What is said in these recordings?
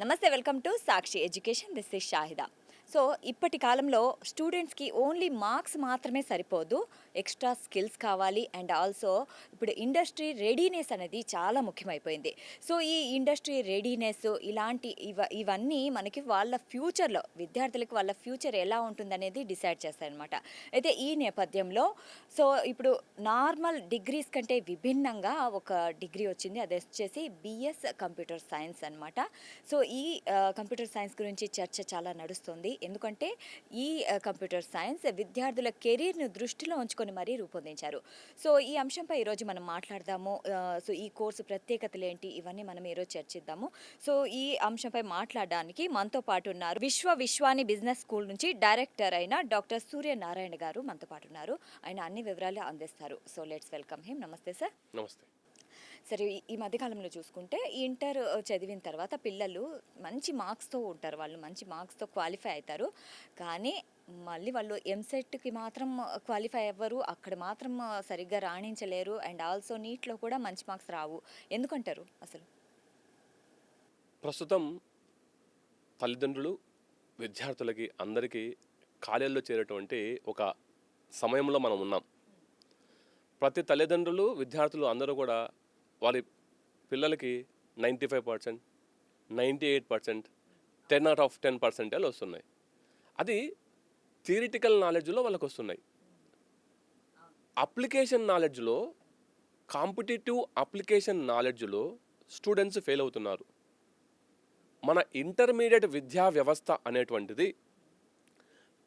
నమస్తే, welcome to Sakshi education. This is Shahida. So ఇప్పటి కాలంలో స్టూడెంట్స్కి ఓన్లీ మార్క్స్ మాత్రమే సరిపోదు, ఎక్స్ట్రా స్కిల్స్ కావాలి. అండ్ ఆల్సో ఇప్పుడు ఇండస్ట్రీ రెడీనెస్ అనేది చాలా ముఖ్యమైపోయింది. సో ఈ ఇండస్ట్రీ రెడీనెస్ ఇలాంటి ఇవన్నీ మనకి వాళ్ళ ఫ్యూచర్లో, విద్యార్థులకు వాళ్ళ ఫ్యూచర్ ఎలా ఉంటుందనేది డిసైడ్ చేస్తాయన్నమాట. అయితే ఈ నేపథ్యంలో సో ఇప్పుడు నార్మల్ డిగ్రీస్ కంటే విభిన్నంగా ఒక డిగ్రీ వచ్చింది, అది వచ్చేసి బిఎస్ కంప్యూటర్ సైన్స్ అనమాట. సో ఈ కంప్యూటర్ సైన్స్ గురించి చర్చ చాలా నడుస్తుంది. ఎందుకంటే ఈ కంప్యూటర్ సైన్స్ విద్యార్థుల కెరీర్ను దృష్టిలో ఉంచుకొని మరీ రూపొందించారు. సో ఈ అంశంపై ఈరోజు మనం మాట్లాడదాము. సో ఈ కోర్సు ప్రత్యేకతలు ఏంటి, ఇవన్నీ మనం ఈరోజు చర్చిద్దాము. సో ఈ అంశంపై మాట్లాడడానికి మనతో పాటు ఉన్నారు విశ్వాని బిజినెస్ స్కూల్ నుంచి డైరెక్టర్ అయిన డాక్టర్ సూర్యనారాయణ గారు మనతో పాటు ఉన్నారు. ఆయన అన్ని వివరాలు అందిస్తారు. So let's welcome him. నమస్తే సార్. నమస్తే. సరే, ఈ మధ్యకాలంలో చూసుకుంటే ఇంటర్ చదివిన తర్వాత పిల్లలు మంచి మార్క్స్తో ఉంటారు, వాళ్ళు మంచి మార్క్స్తో క్వాలిఫై అవుతారు. కానీ మళ్ళీ వాళ్ళు ఎంసెట్కి మాత్రం క్వాలిఫై అవ్వరు, అక్కడ మాత్రం సరిగ్గా రాణించలేరు. అండ్ ఆల్సో నీట్లో కూడా మంచి మార్క్స్ రావు. ఎందుకంటారు అసలు? ప్రస్తుతం తల్లిదండ్రులు విద్యార్థులకి అందరికీ కాలేజీలో చేరేటువంటి ఒక సమయంలో మనం ఉన్నాం. ప్రతి తల్లిదండ్రులు విద్యార్థులు అందరూ కూడా వారి పిల్లలకి 95%, 98%, 10/10% వస్తున్నాయి. అది థియరిటికల్ నాలెడ్జ్లో వాళ్ళకి వస్తున్నాయి. అప్లికేషన్ నాలెడ్జ్లో, కాంపిటేటివ్ అప్లికేషన్ నాలెడ్జ్లో స్టూడెంట్స్ ఫెయిల్ అవుతున్నారు. మన ఇంటర్మీడియట్ విద్యా వ్యవస్థ అనేటువంటిది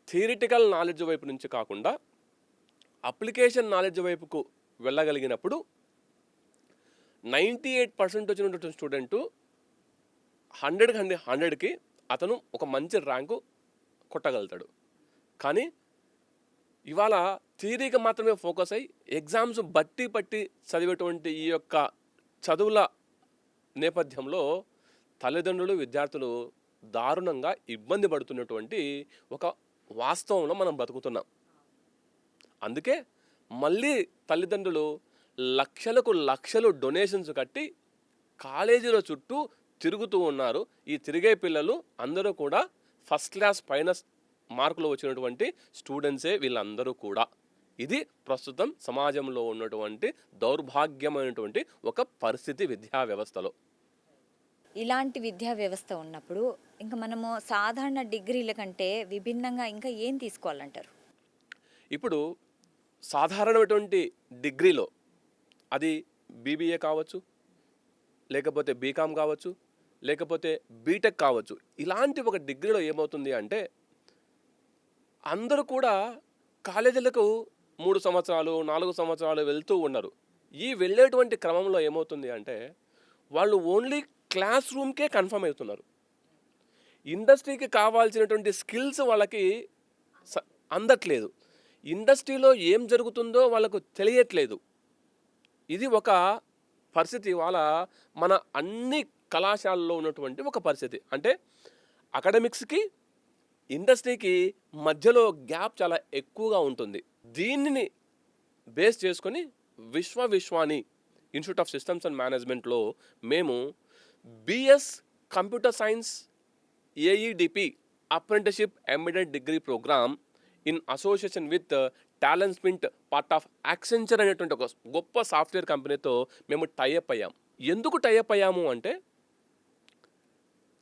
థియరిటికల్ నాలెడ్జ్ వైపు నుంచి కాకుండా అప్లికేషన్ నాలెడ్జ్ వైపుకు వెళ్ళగలిగినప్పుడు 98% వచ్చినటువంటి స్టూడెంటు 100కి అతను ఒక మంచి ర్యాంకు కొట్టగలుగుతాడు. కానీ ఇవాళ థియరీకి మాత్రమే ఫోకస్ అయ్యి ఎగ్జామ్స్ బట్టి చదివేటువంటి ఈ యొక్క చదువుల నేపథ్యంలో తల్లిదండ్రులు విద్యార్థులు దారుణంగా ఇబ్బంది పడుతున్నటువంటి ఒక వాస్తవంలో మనం బతుకుతున్నాం. అందుకే మళ్ళీ తల్లిదండ్రులు లక్షలు డొనేషన్స్ కట్టి కాలేజీల చుట్టూ తిరుగుతూ ఉన్నారు. ఈ తిరిగే పిల్లలు అందరూ కూడా ఫస్ట్ క్లాస్ పైన మార్కులు వచ్చినటువంటి స్టూడెంట్సే వీళ్ళందరూ కూడా. ఇది ప్రస్తుతం సమాజంలో ఉన్నటువంటి దౌర్భాగ్యమైనటువంటి ఒక పరిస్థితి విద్యా వ్యవస్థలో. ఇలాంటి విద్యా వ్యవస్థ ఉన్నప్పుడు ఇంకా మనము సాధారణ డిగ్రీల కంటే విభిన్నంగా ఇంకా ఏం తీసుకోవాలంటారు? ఇప్పుడు సాధారణమైనటువంటి డిగ్రీలో అది బీబీఏ కావచ్చు, లేకపోతే బీకామ్ కావచ్చు, లేకపోతే బీటెక్ కావచ్చు. ఇలాంటి ఒక డిగ్రీలో ఏమవుతుంది అంటే అందరూ కూడా కాలేజీలకు 3 సంవత్సరాలు 4 సంవత్సరాలు వెళ్తూ ఉన్నారు. ఈ వెళ్ళేటువంటి క్రమంలో ఏమవుతుంది అంటే వాళ్ళు ఓన్లీ క్లాస్ రూమ్కే కన్ఫర్మ్ అవుతున్నారు. ఇండస్ట్రీకి కావాల్సినటువంటి స్కిల్స్ వాళ్ళకి అందట్లేదు. ఇండస్ట్రీలో ఏం జరుగుతుందో వాళ్ళకు తెలియట్లేదు. ఇది ఒక పరిస్థితి వాళ్ళ మన అన్ని కళాశాలలో ఉన్నటువంటి ఒక పరిస్థితి. అంటే అకాడమిక్స్కి ఇండస్ట్రీకి మధ్యలో గ్యాప్ చాలా ఎక్కువగా ఉంటుంది. దీనిని బేస్ చేసుకొని Viswani institute of systems and మేనేజ్మెంట్లో మేము BS computer science AEDP apprenticeship embedded degree program in association with TalentSprint part of Accenture అనేటువంటి ఒక గొప్ప సాఫ్ట్వేర్ కంపెనీతో మేము టైఅప్ అయ్యాం. ఎందుకు టైఅప్ అయ్యాము అంటే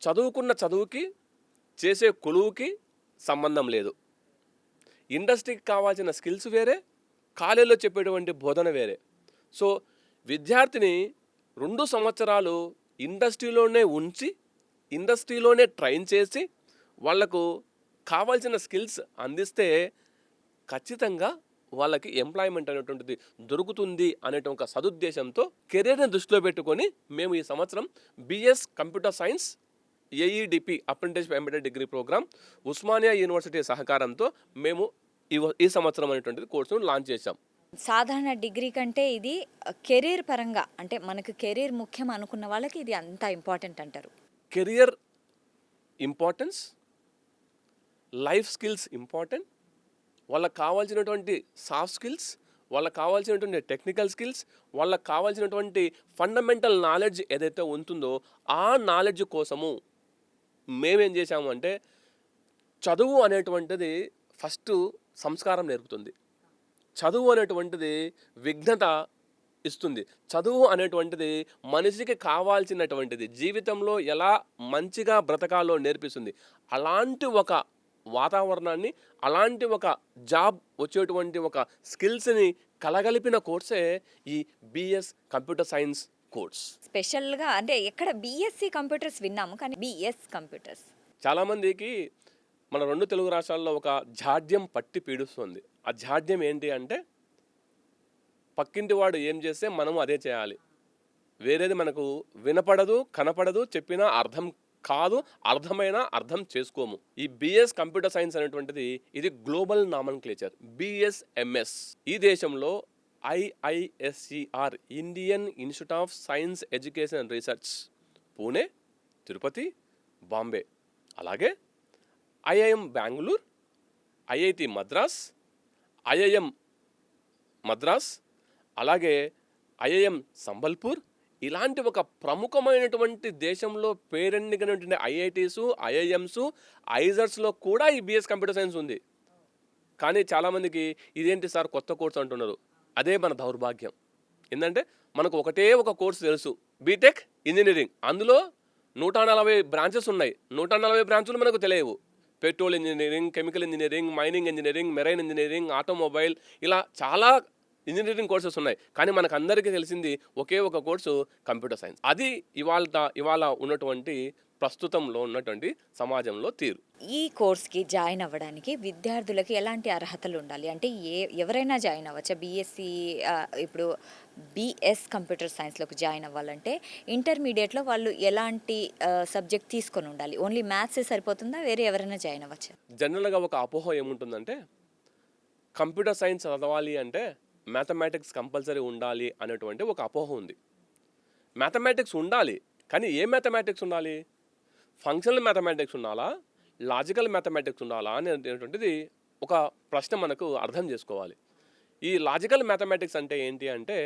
చదువుకున్న చదువుకి చేసే కొలువుకి సంబంధం లేదు. ఇండస్ట్రీకి కావాల్సిన స్కిల్స్ వేరే, కాలేజీలో చెప్పేటువంటి బోధన వేరే. సో విద్యార్థిని 2 సంవత్సరాలు ఇండస్ట్రీలోనే ఉంచి ఇండస్ట్రీలోనే ట్రైన్ చేసి వాళ్లకు కావాల్సిన స్కిల్స్ అందిస్తే ఖచ్చితంగా వాళ్ళకి ఎంప్లాయ్మెంట్ అనేటువంటిది దొరుకుతుంది అనే ఒక సదుద్దేశంతో కెరీర్ని దృష్టిలో పెట్టుకొని మేము ఈ సంవత్సరం BS computer science AEDP apprenticeship embedded degree program Osmania university సహకారంతో మేము ఈ సంవత్సరం అనేటువంటిది కోర్సును లాంచ్ చేశాం. సాధారణ డిగ్రీ కంటే ఇది కెరీర్ పరంగా, అంటే మనకు కెరీర్ ముఖ్యం అనుకున్న వాళ్ళకి ఇది అంత ఇంపార్టెంట్ అంటారు? Career importance, life skills important, వాళ్ళకి కావాల్సినటువంటి సాఫ్ట్ స్కిల్స్, వాళ్ళకి కావాల్సినటువంటి టెక్నికల్ స్కిల్స్, వాళ్ళకి కావాల్సినటువంటి ఫండమెంటల్ నాలెడ్జ్ ఏదైతే ఉంటుందో ఆ నాలెడ్జ్ కోసము మేమేం చేశాము అంటే చదువు అనేటువంటిది ఫస్ట్ సంస్కారం నేర్పుతుంది. చదువు అనేటువంటిది విఘ్నత ఇస్తుంది. చదువు అనేటువంటిది మనిషికి కావాల్సినటువంటిది, జీవితంలో ఎలా మంచిగా బ్రతకాలో నేర్పిస్తుంది. అలాంటి ఒక వాతావరణాన్ని, అలాంటి ఒక జాబ్ వచ్చేటువంటి ఒక స్కిల్స్ని కలగలిపిన కోర్సే ఈ బిఎస్ కంప్యూటర్ సైన్స్ కోర్స్. స్పెషల్గా అంటే ఎక్కడ బీఎస్సీ కంప్యూటర్స్ విన్నాము, కానీ బిఎస్ కంప్యూటర్స్. చాలామందికి మన 2 తెలుగు రాష్ట్రాల్లో ఒక జాడ్యం పట్టి పీడిస్తుంది. ఆ జాడ్యం ఏంటి అంటే పక్కింటి వాడు ఏం చేస్తే మనము అదే చేయాలి. వేరేది మనకు వినపడదు, కనపడదు, చెప్పినా అర్థం కాదు, అర్థమైనా అర్థం చేసుకోము. ఈ బిఎస్ కంప్యూటర్ సైన్స్ అనేటువంటిది ఇది గ్లోబల్ నామన్క్లేచర్. బిఎస్ఎంఎస్ ఈ దేశంలో IISCR Indian institute of science education and research Pune, Tirupati, Bombay, అలాగే IIM Bengaluru, IIT Madras, IIM Madras, అలాగే ఐఐఎం సంబల్పూర్, ఇలాంటి ఒక ప్రముఖమైనటువంటి దేశంలో పేరెన్నికైనటువంటి ఐఐటీసు, ఐఐఎంసు, ఐజర్స్లో కూడా ఈ బిఎస్ కంప్యూటర్ సైన్స్ ఉంది. కానీ చాలామందికి ఇదేంటి సార్ కొత్త కోర్స్ అంటున్నారు. అదే మన దౌర్భాగ్యం. ఏంటంటే మనకు ఒకటే ఒక కోర్సు తెలుసు, బీటెక్ ఇంజనీరింగ్. అందులో 140 బ్రాంచెస్ ఉన్నాయి. 140 బ్రాంచులు మనకు తెలియవు. Petrol engineering, chemical engineering, mining engineering, marine engineering, automobile, ఇలా చాలా ఇంజనీరింగ్ కోర్సెస్ ఉన్నాయి. కానీ మనకు అందరికీ తెలిసింది ఒకే ఒక కోర్సు కంప్యూటర్ సైన్స్. అది ఇవాళ ఉన్నటువంటి ప్రస్తుతంలో ఉన్నటువంటి సమాజంలో తీరు. ఈ కోర్స్కి జాయిన్ అవ్వడానికి విద్యార్థులకి ఎలాంటి అర్హతలు ఉండాలి? అంటే ఎవరైనా జాయిన్ అవ్వచ్చా? బీఎస్సీ ఇప్పుడు బిఎస్ కంప్యూటర్ సైన్స్లోకి జాయిన్ అవ్వాలంటే ఇంటర్మీడియట్లో వాళ్ళు ఎలాంటి సబ్జెక్ట్ తీసుకొని ఉండాలి? ఓన్లీ మ్యాథ్సే సరిపోతుందా? వేరే ఎవరైనా జాయిన్ అవ్వచ్చా? జనరల్గా ఒక అపోహ ఏముంటుందంటే కంప్యూటర్ సైన్స్ చదవాలి అంటే మ్యాథమెటిక్స్ కంపల్సరీ ఉండాలి అనేటువంటి ఒక అపోహ ఉంది. మ్యాథమెటిక్స్ ఉండాలి, కానీ ఏ మ్యాథమెటిక్స్ ఉండాలి? ఫంక్షనల్ మ్యాథమెటిక్స్ ఉండాలా, లాజికల్ మ్యాథమెటిక్స్ ఉండాలా అనేటువంటిది ఒక ప్రశ్న మనకు అర్థం చేసుకోవాలి. ఈ లాజికల్ మ్యాథమెటిక్స్ అంటే ఏంటి అంటే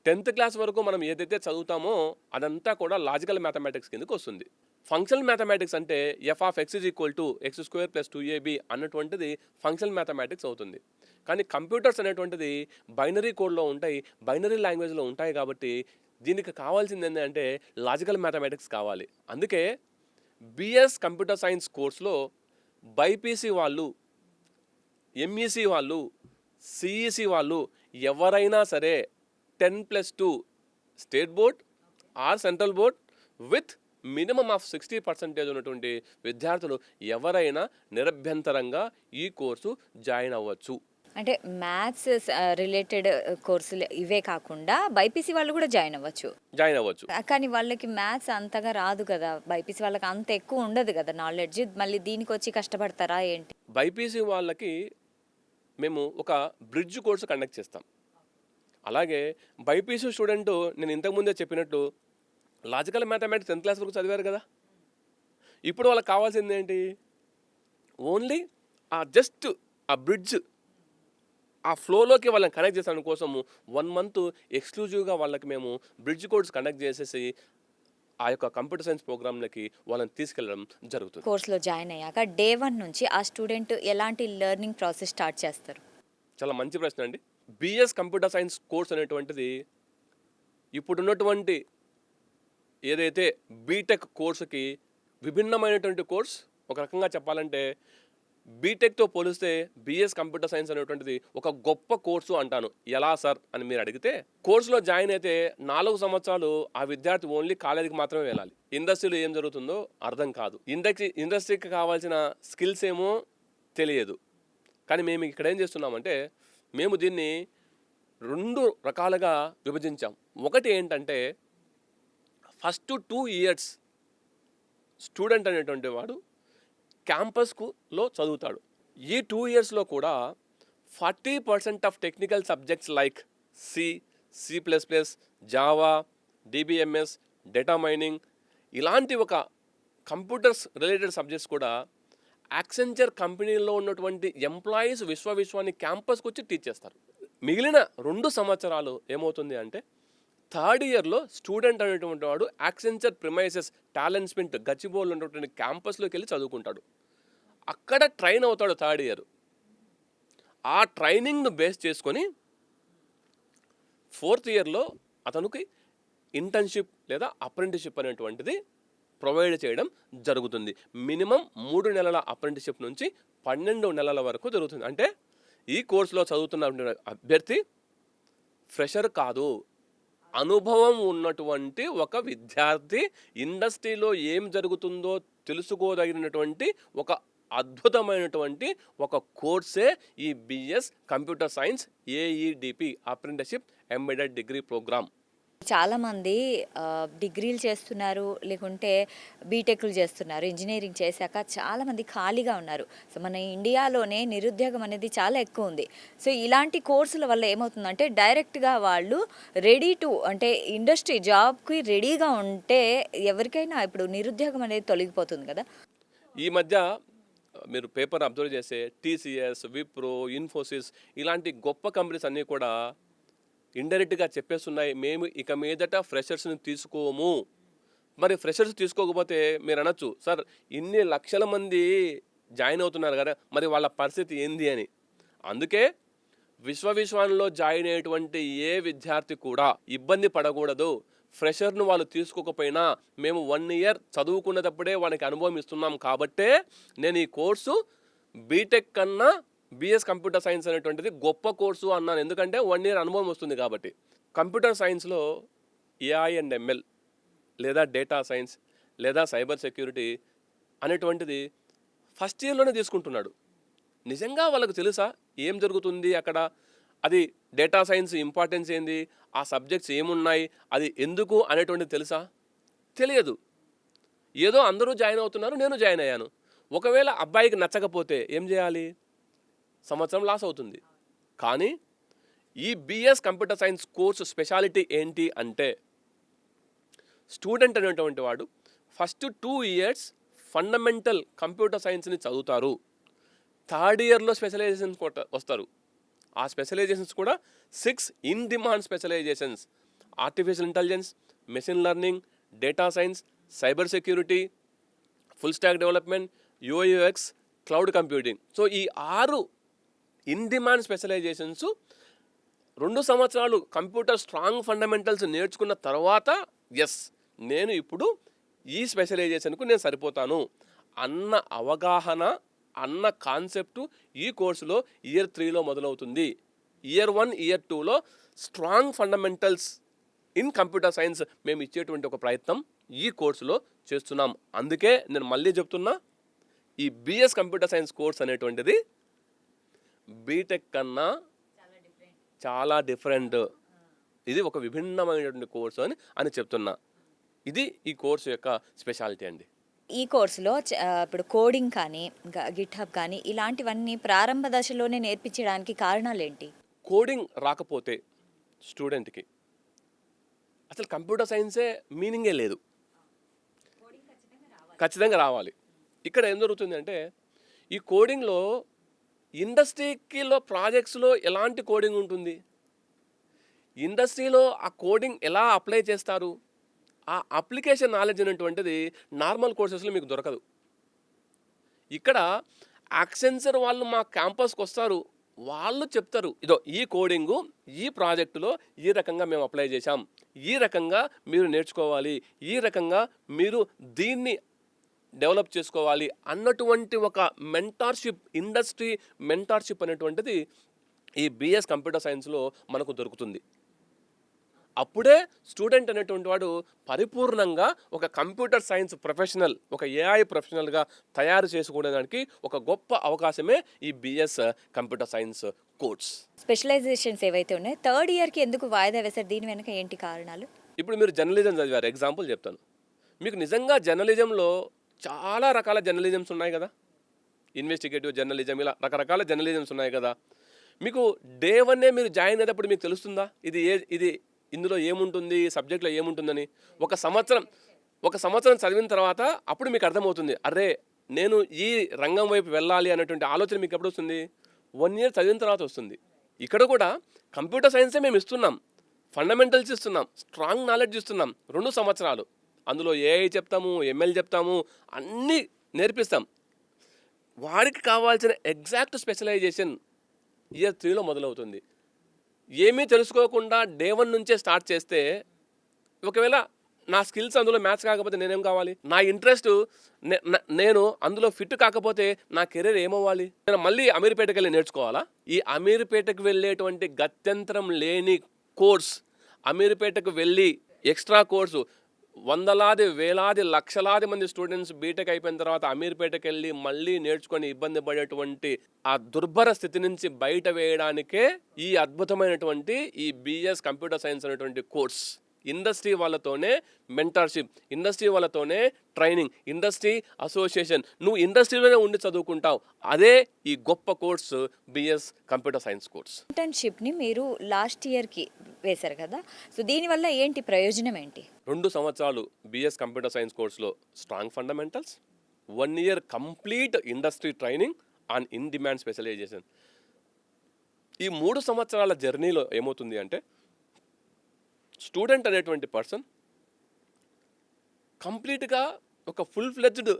10th క్లాస్ వరకు మనం ఏదైతే చదువుతామో అదంతా కూడా లాజికల్ మ్యాథమెటిక్స్ కిందకి వస్తుంది. ఫంక్షనల్ మ్యాథమెటిక్స్ అంటే f(x) = x² + 2ab అన్నటువంటిది ఫంక్షనల్ మ్యాథమెటిక్స్ అవుతుంది. కానీ కంప్యూటర్స్ అనేటువంటిది బైనరీ కోడ్లో ఉంటాయి, బైనరీ లాంగ్వేజ్లో ఉంటాయి. కాబట్టి దీనికి కావాల్సింది ఏంటంటే లాజికల్ మ్యాథమెటిక్స్ కావాలి. అందుకే బిఎస్ కంప్యూటర్ సైన్స్ కోర్స్లో బైపీసీ వాళ్ళు, ఎంఈసీ వాళ్ళు, సిఈసీ వాళ్ళు ఎవరైనా సరే 10+2 state board or central board with minimum of 60% ఉన్నటువంటి విద్యార్థులు ఎవరైనా నిరభ్యంతరంగా ఈ కోర్సు జాయిన్ అవ్వచ్చు. అంటే మ్యాథ్స్ రిలేటెడ్ కోర్సులు ఇవే కాకుండా బైపీసీ వాళ్ళు కూడా జాయిన్ అవ్వచ్చు. కానీ వాళ్ళకి మ్యాథ్స్ అంతగా రాదు కదా, బైపీసీ వాళ్ళకి అంత ఎక్కువ ఉండదు కదా నాలెడ్జ్. మళ్ళీ దీనికి వచ్చి కష్టపడతారా ఏంటి? బైపీసీ వాళ్ళకి మేము ఒక బ్రిడ్జ్ కోర్సు కండక్ట్ చేస్తాం. అలాగే బైపీసీ స్టూడెంట్ నేను ఇంతకుముందే చెప్పినట్టు లాజికల్ మ్యాథమెటిక్స్ 10th క్లాస్ వరకు చదివారు కదా. ఇప్పుడు వాళ్ళకి కావాల్సింది ఏంటి? ఓన్లీ జస్ట్ ఆ బ్రిడ్జ్, ఆ ఫ్లోలోకి వాళ్ళని కనెక్ట్ చేసే కోసము 1 month ఎక్స్క్లూజివ్గా వాళ్ళకి మేము బ్రిడ్జ్ కోర్స్ కండక్ట్ చేసేసి ఆ యొక్క కంప్యూటర్ సైన్స్ ప్రోగ్రామ్లకి వాళ్ళని తీసుకెళ్ళడం జరుగుతుంది. కోర్సులో జాయిన్ అయ్యాక డే 1 నుంచి ఆ స్టూడెంట్ ఎలాంటి లెర్నింగ్ ప్రాసెస్ స్టార్ట్ చేస్తారు? చాలా మంచి ప్రశ్న అండి. బిఎస్ కంప్యూటర్ సైన్స్ కోర్స్ అనేటువంటిది ఇప్పుడున్నటువంటి ఏదైతే బీటెక్ కోర్సుకి విభిన్నమైనటువంటి కోర్స్. ఒక రకంగా చెప్పాలంటే బీటెక్తో పోలిస్తే బిఎస్ కంప్యూటర్ సైన్స్ అనేటువంటిది ఒక గొప్ప కోర్సు అంటాను. ఎలా సార్ అని మీరు అడిగితే, కోర్సులో జాయిన్ అయితే 4 సంవత్సరాలు ఆ విద్యార్థి ఓన్లీ కాలేజీకి మాత్రమే వెళ్ళాలి. ఇండస్ట్రీలో ఏం జరుగుతుందో అర్థం కాదు, ఇండస్ట్రీకి కావాల్సిన స్కిల్స్ ఏమో తెలియదు. కానీ మేము ఇక్కడ ఏం చేస్తున్నామంటే మేము దీన్ని 2 రకాలుగా విభజించాం. ఒకటి ఏంటంటే ఫస్ట్ 2 years స్టూడెంట్ అనేటువంటి వాడు క్యాంపస్లో చదువుతాడు. ఈ 2 yearsలో కూడా 40% of technical subjects like C++, Java, DBMS, data mining, ఇలాంటి ఒక కంప్యూటర్స్ రిలేటెడ్ సబ్జెక్ట్స్ కూడా యాక్సెంచర్ కంపెనీలో ఉన్నటువంటి ఎంప్లాయీస్ విశ్వాన్ని క్యాంపస్కి వచ్చి టీచ్ చేస్తారు. మిగిలిన 2 సంవత్సరాలు ఏమవుతుంది అంటే థర్డ్ ఇయర్లో స్టూడెంట్ అనేటువంటి వాడు Accenture premises talent spin Gachibowli ఉన్నటువంటి క్యాంపస్లోకి వెళ్ళి చదువుకుంటాడు. అక్కడ ట్రైన్ అవుతాడు థర్డ్ ఇయర్. ఆ ట్రైనింగ్ను బేస్ చేసుకొని ఫోర్త్ ఇయర్లో అతనికి ఇంటర్న్షిప్ లేదా అప్రెంటిస్షిప్ అనేటువంటిది ప్రొవైడ్ చేయడం జరుగుతుంది. మినిమం 3 నెలల అప్రెంటిస్షిప్ నుంచి 12 నెలల వరకు జరుగుతుంది. అంటే ఈ కోర్సులో చదువుతున్న అభ్యర్థి ఫ్రెషర్ కాదు, అనుభవం ఉన్నటువంటి ఒక విద్యార్థి, ఇండస్ట్రీలో ఏం జరుగుతుందో తెలుసుకోదగినటువంటి ఒక అద్భుతమైనటువంటి ఒక కోర్సే ఈ BS computer science AEDP apprenticeship embedded degree program. చాలామంది డిగ్రీలు చేస్తున్నారు, లేకుంటే బీటెక్లు చేస్తున్నారు, ఇంజనీరింగ్ చేశాక చాలామంది ఖాళీగా ఉన్నారు. సో మన ఇండియాలోనే నిరుద్యోగం అనేది చాలా ఎక్కువ ఉంది. సో ఇలాంటి కోర్సుల వల్ల ఏమవుతుందంటే డైరెక్ట్గా వాళ్ళు రెడీ టు అంటే ఇండస్ట్రీ జాబ్కి రెడీగా ఉంటే ఎవరికైనా ఇప్పుడు నిరుద్యోగం అనేది తొలగిపోతుంది కదా. ఈ మధ్య మీరు పేపర్ అబ్జర్వ్ చేస్తే టీసీఎస్, విప్రో, ఇన్ఫోసిస్ ఇలాంటి గొప్ప కంపెనీస్ అన్నీ కూడా ఇండైరెక్ట్గా చెప్పేస్తున్నాయి, మేము ఇక మీదట ఫ్రెషర్స్ని తీసుకోము. మరి ఫ్రెషర్స్ తీసుకోకపోతే మీరు అనొచ్చు, సార్ ఇన్ని లక్షల మంది జాయిన్ అవుతున్నారు కదా, మరి వాళ్ళ పరిస్థితి ఏంది అని. అందుకే విశ్వవిద్యాలయంలో జాయిన్ అయ్యేటువంటి ఏ విద్యార్థి కూడా ఇబ్బంది పడకూడదు. ఫ్రెషర్ను వాళ్ళు తీసుకోకపోయినా మేము 1 ఇయర్ చదువుకున్నప్పుడే వాళ్ళకి అనుభవం ఇస్తున్నాం కాబట్టే నేను ఈ కోర్సు బీటెక్ కన్నా బిఎస్ కంప్యూటర్ సైన్స్ అనేటువంటిది గొప్ప కోర్సు అన్నాను. ఎందుకంటే 1 ఇయర్ అనుభవం వస్తుంది కాబట్టి. కంప్యూటర్ సైన్స్లో ఏఐ అండ్ ఎంఎల్ లేదా డేటా సైన్స్ లేదా సైబర్ సెక్యూరిటీ అనేటువంటిది ఫస్ట్ ఇయర్లోనే తీసుకుంటున్నాడు. నిజంగా వాళ్ళకు తెలుసా ఏం జరుగుతుంది అక్కడ, అది డేటా సైన్స్ ఇంపార్టెన్స్ ఏంది, ఆ సబ్జెక్ట్స్ ఏమున్నాయి, అది ఎందుకు అనేటువంటిది తెలుసా? తెలియదు. ఏదో అందరూ జాయిన్ అవుతున్నారు, నేను జాయిన్ అయ్యాను. ఒకవేళ అబ్బాయికి నచ్చకపోతే ఏం చేయాలి? సంవత్సరం లాస్ అవుతుంది. కానీ ఈ BS computer science course speciality ఏంటి అంటే స్టూడెంట్ అనేటువంటి వాడు ఫస్ట్ 2 ఇయర్స్ ఫండమెంటల్ కంప్యూటర్ సైన్స్ని చదువుతారు. థర్డ్ ఇయర్లో స్పెషలైజేషన్స్ వస్తారు. ఆ స్పెషలైజేషన్స్ కూడా 6 in demand specializations: artificial intelligence, machine learning, data science, cyber security, full stack development, UI UX, cloud computing. So ఈ 6 ఇన్ డిమాండ్ స్పెషలైజేషన్స్ 2 సంవత్సరాలు కంప్యూటర్ స్ట్రాంగ్ ఫండమెంటల్స్ నేర్చుకున్న తర్వాత ఎస్ నేను ఇప్పుడు ఈ స్పెషలైజేషన్కు నేను సరిపోతాను అన్న అవగాహన, అన్న కాన్సెప్టు ఈ కోర్సులో ఇయర్ 3లో మొదలవుతుంది. ఇయర్ 1, ఇయర్ 2లో strong fundamentals in computer science మేము ఇచ్చేటువంటి ఒక ప్రయత్నం ఈ కోర్సులో చేస్తున్నాం. అందుకే నేను మళ్ళీ చెప్తున్నా, ఈ బిఎస్ కంప్యూటర్ సైన్స్ కోర్స్ అనేటువంటిది బీటెక్ కన్నా చాలా డిఫరెంట్. ఇది ఒక విభిన్నమైనటువంటి కోర్సు అని చెప్తున్నా. ఇది ఈ కోర్సు యొక్క స్పెషాలిటీ అండి. ఈ కోర్సులో ఇప్పుడు కోడింగ్ కానీ ఇంకా గిట్హబ్ కానీ ఇలాంటివన్నీ ప్రారంభ దశలోనే నేర్పించడానికి కారణాలు ఏంటి? కోడింగ్ రాకపోతే స్టూడెంట్కి అసలు కంప్యూటర్ సైన్సే మీనింగే లేదు. ఖచ్చితంగా రావాలి. ఇక్కడ ఏం జరుగుతుంది అంటే ఈ కోడింగ్లో ఇండస్ట్రీలో ప్రాజెక్ట్స్లో ఎలాంటి కోడింగ్ ఉంటుంది, ఇండస్ట్రీలో ఆ కోడింగ్ ఎలా అప్లై చేస్తారు, ఆ అప్లికేషన్ నాలెడ్జ్ అనేటువంటిది నార్మల్ కోర్సెస్లో మీకు దొరకదు. ఇక్కడ యాక్సెంచర్ వాళ్ళు మా క్యాంపస్కి వస్తారు, వాళ్ళు చెప్తారు, ఇదో ఈ కోడింగు ఈ ప్రాజెక్టులో ఈ రకంగా మేము అప్లై చేశాం, ఈ రకంగా మీరు నేర్చుకోవాలి, ఈ రకంగా మీరు దీన్ని డెవలప్ చేసుకోవాలి అన్నటువంటి ఒక మెంటార్షిప్, ఇండస్ట్రీ మెంటార్షిప్ అనేటువంటిది ఈ బిఎస్ కంప్యూటర్ సైన్స్లో మనకు దొరుకుతుంది. అప్పుడే స్టూడెంట్ అనేటువంటి వాడు పరిపూర్ణంగా ఒక కంప్యూటర్ సైన్స్ ప్రొఫెషనల్, ఒక ఏఐ ప్రొఫెషనల్గా తయారు చేసుకోవడానికి ఒక గొప్ప అవకాశమే ఈ BS computer science course. Specializations ఏవైతే ఉన్నాయో థర్డ్ ఇయర్కి ఎందుకు వాయిదా వేశారు? దీని వెనక ఏంటి కారణాలు? ఇప్పుడు మీరు జర్నలిజం చదివారు, ఎగ్జాంపుల్ చెప్తాను మీకు. నిజంగా జర్నలిజంలో చాలా రకాల జర్నలిజమ్స్ ఉన్నాయి కదా, ఇన్వెస్టిగేటివ్ జర్నలిజం, ఇలా రకరకాల జర్నలిజమ్స్ ఉన్నాయి కదా. మీకు డే 1 మీరు జాయిన్ అయ్యేటప్పుడు మీకు తెలుస్తుందా ఇది ఇందులో ఏముంటుంది, సబ్జెక్ట్లో ఏముంటుందని? ఒక సంవత్సరం చదివిన తర్వాత అప్పుడు మీకు అర్థమవుతుంది, అరే నేను ఈ రంగం వైపు వెళ్ళాలి అనేటువంటి ఆలోచన మీకు ఎప్పుడు వస్తుంది? 1 ఇయర్ చదివిన తర్వాత వస్తుంది. ఇక్కడ కూడా కంప్యూటర్ సైన్సే మేము ఇస్తున్నాం, ఫండమెంటల్స్ ఇస్తున్నాం, స్ట్రాంగ్ నాలెడ్జ్ ఇస్తున్నాం. 2 సంవత్సరాలు అందులో ఏఐ చెప్తాము, ఎంఎల్ చెప్తాము, అన్నీ నేర్పిస్తాం. వాడికి కావాల్సిన ఎగ్జాక్ట్ స్పెషలైజేషన్ ఇయర్ 3లో మొదలవుతుంది. ఏమీ తెలుసుకోకుండా డే 1 నుంచే స్టార్ట్ చేస్తే, ఒకవేళ నా స్కిల్స్ అందులో మ్యాచ్ కాకపోతే నేనేం కావాలి? నా ఇంట్రెస్ట్ నేను అందులో ఫిట్ కాకపోతే నా కెరీర్ ఏమవ్వాలి? నేను మళ్ళీ అమీర్పేటకి వెళ్ళి నేర్చుకోవాలా? ఈ అమీర్పేటకు వెళ్ళేటువంటి గత్యంతరం లేని కోర్స్, అమీర్పేటకు వెళ్ళి ఎక్స్ట్రా కోర్సు, వందలాది వేలాది లక్షలాది మంది స్టూడెంట్స్ బీటెక్ అయిపోయిన తర్వాత అమీర్పేటకి వెళ్ళి మళ్ళీ నేర్చుకొని ఇబ్బంది పడేటువంటి ఆ దుర్భర స్థితి నుంచి బయట వేయడానికే ఈ అద్భుతమైనటువంటి ఈ బిఎస్ కంప్యూటర్ సైన్స్ అనేటువంటి కోర్స్. ఇండస్ట్రీ వాళ్ళతోనే మెంటర్షిప్, ఇండస్ట్రీ వాళ్ళతోనే ట్రైనింగ్, ఇండస్ట్రీ అసోసియేషన్. నువ్వు ఇండస్ట్రీలోనే ఉండి చదువుకుంటావు. అదే ఈ గొప్ప course BS computer science course. ఇంటర్న్షిప్ని మీరు లాస్ట్ ఇయర్కి వేశారు కదా, సో దీనివల్ల ఏంటి ప్రయోజనం ఏంటి? 2 సంవత్సరాలు బిఎస్ కంప్యూటర్ సైన్స్ కోర్సులో strong fundamentals, 1 year complete industry training and in demand specialization. ఈ 3 సంవత్సరాల జర్నీలో ఏమవుతుంది అంటే, స్టూడెంట్ అనేటువంటి పర్సన్ కంప్లీట్గా ఒక ఫుల్ ఫ్లెడ్జ్డ్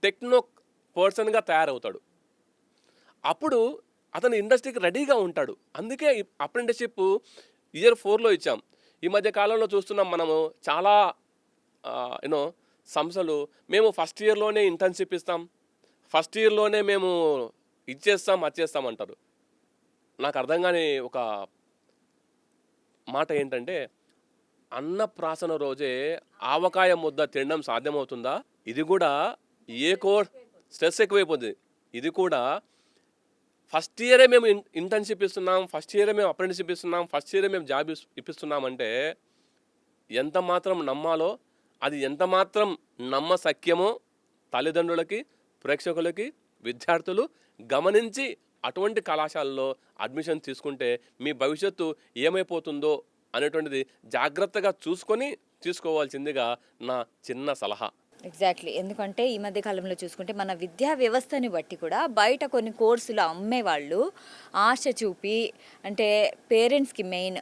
టెక్నో పర్సన్గా తయారవుతాడు. అప్పుడు అతను ఇండస్ట్రీకి రెడీగా ఉంటాడు. అందుకే అప్రెంటిస్షిప్ ఇయర్ 4లో ఇచ్చాం. ఈ మధ్య కాలంలో చూస్తున్నాం మనము చాలా సంస్థలు, మేము ఫస్ట్ ఇయర్లోనే ఇంటర్న్షిప్ ఇస్తాం, ఫస్ట్ ఇయర్లోనే మేము ఇచ్చేస్తాం వచ్చేస్తాం అంటారు. నాకు అర్థం కాని ఒక మాట ఏంటంటే, అన్నప్రాసన రోజే ఆవకాయ ముద్ద తినడం సాధ్యమవుతుందా? ఇది కూడా ఏ కోర్స్ స్ట్రెస్ ఎక్కువైపోతుంది. ఇది కూడా ఫస్ట్ ఇయరే మేము ఇంటర్న్షిప్ ఇస్తున్నాం, ఫస్ట్ ఇయరే మేము అప్రెంటిస్షిప్ ఇస్తున్నాం, ఫస్ట్ ఇయరే మేము జాబ్ ఇప్పిస్తున్నామంటే ఎంత మాత్రం నమ్మాలో, అది ఎంత మాత్రం నమ్మశక్యమో తల్లిదండ్రులకి, ప్రేక్షకులకి, విద్యార్థులు గమనించి అటువంటి కళాశాలలో అడ్మిషన్ తీసుకుంటే మీ భవిష్యత్తు ఏమైపోతుందో అనేటువంటిది జాగ్రత్తగా చూసుకొని తీసుకోవాల్సిందిగా నా చిన్న సలహా. ఎగ్జాక్ట్లీ. ఎందుకంటే ఈ మధ్య కాలంలో చూసుకుంటే మన విద్యా వ్యవస్థని బట్టి కూడా బయట కొన్ని కోర్సులు అమ్మేవాళ్ళు ఆశ చూపి, అంటే పేరెంట్స్కి మెయిన్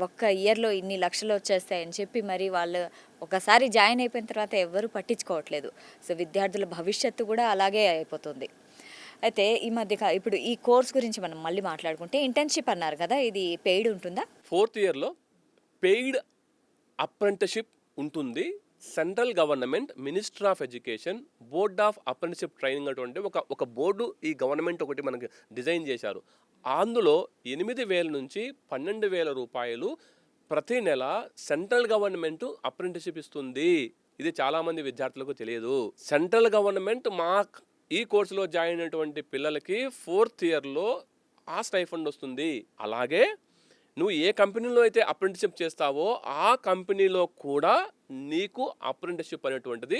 ఒక్క ఇయర్లో ఇన్ని లక్షలు వచ్చేస్తాయని చెప్పి మరి వాళ్ళు ఒకసారి జాయిన్ అయిపోయిన తర్వాత ఎవరు పట్టించుకోవట్లేదు. సో విద్యార్థుల భవిష్యత్తు కూడా అలాగే అయిపోతుంది. అయితే ఈ మధ్య ఇప్పుడు ఈ కోర్స్ గురించి మనం మళ్ళీ మాట్లాడుకుంటే, ఇంటర్న్షిప్ అన్నారు కదా, ఇది పెయిడ్ ఉంటుందా? 4th ఇయర్లో పెయిడ్ అప్రెంటిస్షిప్ ఉంటుంది. Central government, minister of education, board of apprenticeship training అటువంటి ఒక బోర్డు ఈ గవర్నమెంట్ ఒకటి మనకి డిజైన్ చేశారు. అందులో 8,000 నుంచి 12,000 రూపాయలు ప్రతి నెల సెంట్రల్ గవర్నమెంట్ అప్రెంటిస్షిప్ ఇస్తుంది. ఇది చాలామంది విద్యార్థులకు తెలియదు. సెంట్రల్ గవర్నమెంట్ ఈ కోర్సులో జాయిన్ అయినటువంటి పిల్లలకి 4th ఇయర్లో ఆ స్టైఫండ్ వస్తుంది. అలాగే నువ్వు ఏ కంపెనీలో అయితే అప్రెంటిస్షిప్ చేస్తావో ఆ కంపెనీలో కూడా నీకు అప్రెంటిస్షిప్ అనేటువంటిది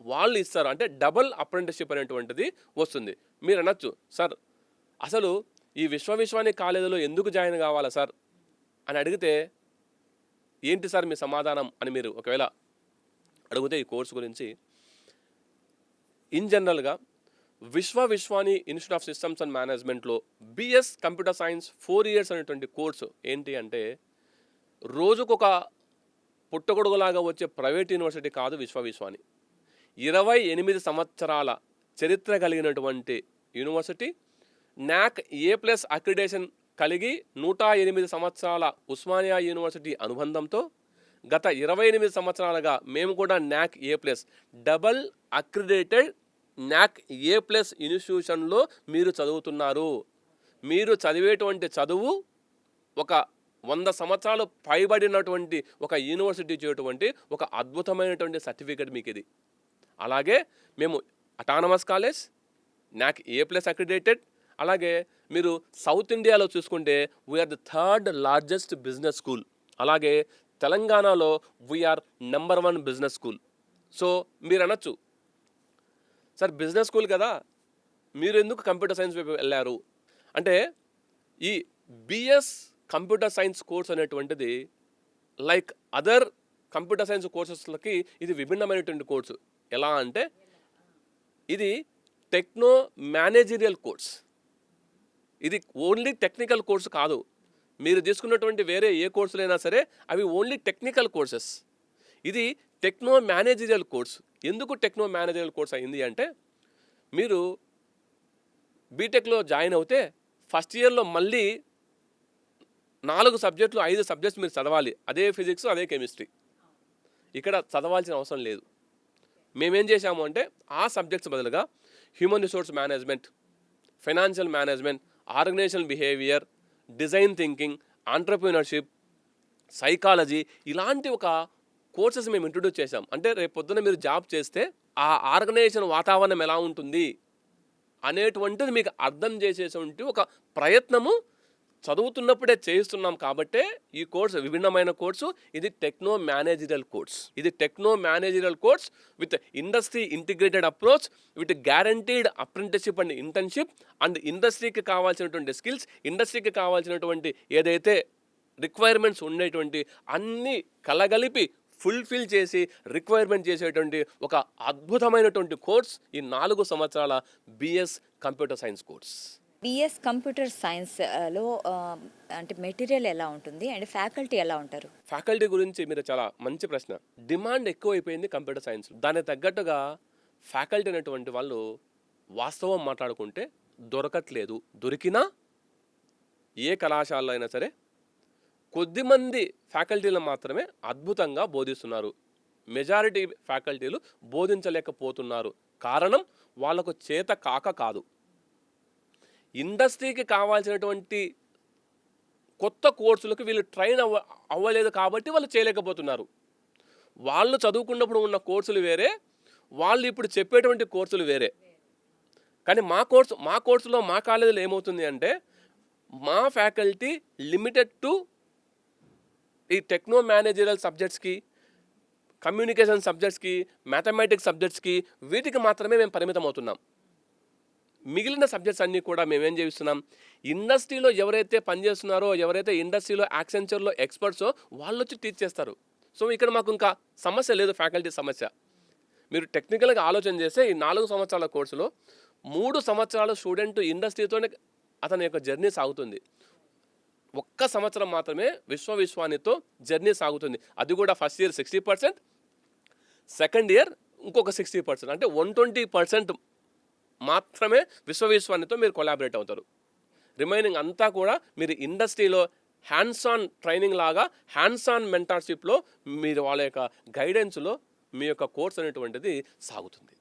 వాళ్ళు ఇస్తారు. అంటే డబుల్ అప్రెంటిస్షిప్ అనేటువంటిది వస్తుంది. మీరు అనొచ్చు, సార్ అసలు ఈ విశ్వవిశ్వాని కాలేజీలో ఎందుకు జాయిన్ కావాలా సార్ అని అడిగితే, ఏంటి సార్ మీ సమాధానం అని మీరు ఒకవేళ అడిగితే, ఈ కోర్సు గురించి ఇన్ జనరల్గా విశ్వవిశ్వాని ఇన్స్టిట్యూట్ ఆఫ్ సిస్టమ్స్ అండ్ మేనేజ్మెంట్లో బిఎస్ కంప్యూటర్ సైన్స్ 4 ఇయర్స్ అనేటువంటి కోర్సు ఏంటి అంటే, రోజుకొక పుట్టగొడుగులాగా వచ్చే ప్రైవేట్ యూనివర్సిటీ కాదు విశ్వవిశ్వాని. 28 సంవత్సరాల చరిత్ర కలిగినటువంటి యూనివర్సిటీ, NAC A+ అక్రిడేషన్ కలిగి 108 సంవత్సరాల ఉస్మానియా యూనివర్సిటీ అనుబంధంతో గత 28 సంవత్సరాలుగా మేము కూడా NAC A+ double accredited NAC A+ ఇన్స్టిట్యూషన్లో మీరు చదువుతున్నారు. మీరు చదివేటువంటి చదువు ఒక 100 సంవత్సరాలు పైబడినటువంటి ఒక యూనివర్సిటీ ఇచ్చేటువంటి ఒక అద్భుతమైనటువంటి సర్టిఫికేట్ మీకు ఇది. అలాగే మేము autonomous college, NAC A+ accredited. అలాగే మీరు సౌత్ ఇండియాలో చూసుకుంటే we're the 3rd largest business school. అలాగే తెలంగాణలో we're number 1 business school. So మీరు అనొచ్చు, సార్ బిజినెస్ స్కూల్ కదా, మీరు ఎందుకు కంప్యూటర్ సైన్స్ వైపు వెళ్ళారు అంటే, ఈ బిఎస్ కంప్యూటర్ సైన్స్ కోర్స్ అనేటువంటిది లైక్ అదర్ కంప్యూటర్ సైన్స్ కోర్సెస్లకి ఇది విభిన్నమైనటువంటి కోర్సు. ఎలా అంటే, ఇది టెక్నో మేనేజరియల్ కోర్స్. ఇది ఓన్లీ టెక్నికల్ కోర్సు కాదు. మీరు తీసుకున్నటువంటి వేరే ఏ కోర్సులైనా సరే అవి ఓన్లీ టెక్నికల్ కోర్సెస్. ఇది టెక్నో మేనేజరియల్ కోర్స్. ఎందుకు టెక్నో మేనేజరియల్ కోర్స్ అయింది అంటే, మీరు బీటెక్లో జాయిన్ అవుతే ఫస్ట్ ఇయర్లో మళ్ళీ 4 సబ్జెక్టులు 5 సబ్జెక్ట్స్ మీరు చదవాలి. అదే ఫిజిక్స్, అదే కెమిస్ట్రీ. ఇక్కడ చదవాల్సిన అవసరం లేదు. మేమేం చేశాము అంటే ఆ సబ్జెక్ట్స్ బదులుగా human resource management, financial management, organizational behaviour, design thinking, entrepreneurship, psychology ఇలాంటి ఒక కోర్సెస్ మేము ఇంట్రొడ్యూస్ చేశాం. అంటే రేపు పొద్దున మీరు జాబ్ చేస్తే ఆ ఆర్గనైజేషన్ వాతావరణం ఎలా ఉంటుంది అనేటువంటిది మీకు అర్థం చేసేటువంటి ఒక ప్రయత్నము చదువుతున్నప్పుడే చేయిస్తున్నాం. కాబట్టే ఈ కోర్సు విభిన్నమైన కోర్సు. ఇది టెక్నో మేనేజరియల్ కోర్స్. ఇది techno managerial course with industry integrated approach, with guaranteed apprenticeship and internship, and ఇండస్ట్రీకి కావాల్సినటువంటి స్కిల్స్, ఇండస్ట్రీకి కావాల్సినటువంటి ఏదైతే రిక్వైర్మెంట్స్ ఉండేటువంటి అన్నీ కలగలిపి ఫుల్ఫిల్ చేసి రిక్వైర్మెంట్ చేసేటువంటి ఒక అద్భుతమైనటువంటి కోర్స్ ఈ 4 సంవత్సరాల BS computer science course. BS computer సైన్స్లో అంటే మెటీరియల్ ఎలా ఉంటుంది అండ్ ఫ్యాకల్టీ ఎలా ఉంటారు? ఫ్యాకల్టీ గురించి మీరు చాలా మంచి ప్రశ్న. డిమాండ్ ఎక్కువైపోయింది కంప్యూటర్ సైన్స్. దానికి తగ్గట్టుగా ఫ్యాకల్టీ అనేటువంటి వాళ్ళు వాస్తవం మాట్లాడుకుంటే దొరకట్లేదు. దొరికినా ఏ కళాశాలలో అయినా సరే కొద్దిమంది ఫ్యాకల్టీలు మాత్రమే అద్భుతంగా బోధిస్తున్నారు. మెజారిటీ ఫ్యాకల్టీలు బోధించలేకపోతున్నారు. కారణం వాళ్ళకు చేత కాదు. ఇండస్ట్రీకి కావాల్సినటువంటి కొత్త కోర్సులకు వీళ్ళు ట్రైన్ అవ్వలేదు కాబట్టి వాళ్ళు చేయలేకపోతున్నారు. వాళ్ళు చదువుకున్నప్పుడు ఉన్న కోర్సులు వేరే, వాళ్ళు ఇప్పుడు చెప్పేటువంటి కోర్సులు వేరే. కానీ మా కోర్సులో మా కాలేజీలో ఏమవుతుంది అంటే, మా ఫ్యాకల్టీ లిమిటెడ్ టు ఈ టెక్నో మేనేజరియల్ సబ్జెక్ట్స్కి, కమ్యూనికేషన్ సబ్జెక్ట్స్కి, మ్యాథమెటిక్స్ సబ్జెక్ట్స్కి వీటికి మాత్రమే మేము పరిమితం అవుతున్నాం. మిగిలిన సబ్జెక్ట్స్ అన్నీ కూడా మేమేం చేస్తున్నాం, ఇండస్ట్రీలో ఎవరైతే పనిచేస్తున్నారో, ఎవరైతే ఇండస్ట్రీలో యాక్సెంచర్లో ఎక్స్పర్ట్సో వాళ్ళు వచ్చి టీచ్ చేస్తారు. సో ఇక్కడ మాకు ఇంకా సమస్య లేదు, ఫ్యాకల్టీ సమస్య. మీరు టెక్నికల్గా ఆలోచన చేస్తే ఈ 4 సంవత్సరాల కోర్సులో 3 సంవత్సరాల స్టూడెంట్ ఇండస్ట్రీతోనే అతని యొక్క జర్నీ సాగుతుంది. 1 సంవత్సరం మాత్రమే విశ్వానితో జర్నీ సాగుతుంది. అది కూడా ఫస్ట్ ఇయర్ 60%, సెకండ్ ఇయర్ ఇంకొక 60%, అంటే 120% మాత్రమే విశ్వానితో మీరు కొలాబరేట్ అవుతారు. రిమైనింగ్ అంతా కూడా మీరు ఇండస్ట్రీలో హ్యాండ్స్ ఆన్ ట్రైనింగ్ లాగా, హ్యాండ్స్ ఆన్ మెంటార్షిప్లో మీరు వాళ్ళ యొక్క గైడెన్స్లో మీ యొక్క కోర్స్ అనేటువంటిది సాగుతుంది.